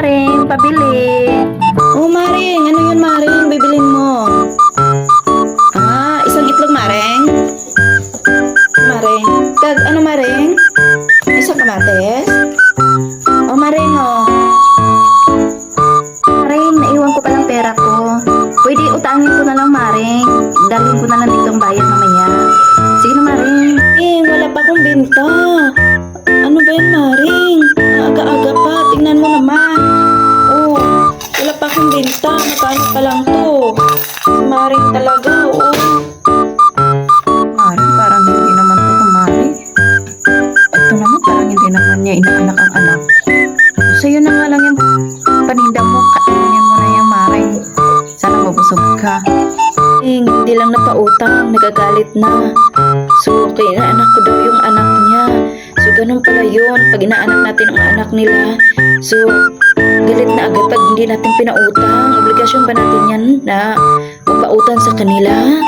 Maring, pabili. Oh, Maring. Ano yun, Maring? Bibilin mo. Isang itlog, Maring. Maring. Ano, Maring? Isang kamates? Oh, Maring, oh. Maring, naiwan ko palang pera ko. Pwede utangin ko na lang, Maring. Dalhin ko na lang dito ang bayad mamaya. Sige na, Maring. Wala pa akong binta. Ano ba yan, Maring? Aga-aga pa. Tingnan mo naman. Oh, wala pa akong binta. Magkano pa lang to? Si Maring talaga, oh. Maring, parang hindi naman to kumari. Ito naman, parang hindi naman niya inaanak ang anak. Sa'yo na nga lang yung paninda mo. Kainin mo na yung Maring. Sana mabusog ka. Hindi lang napautang, nagagalit na. So, inaanak ko daw yung anak niya. So, ganun pala yun. Pag inaanak natin ang anak nila, so, galit na agad pag hindi natin pinautang. Obligasyon ba natin yan na magpautang sa kanila?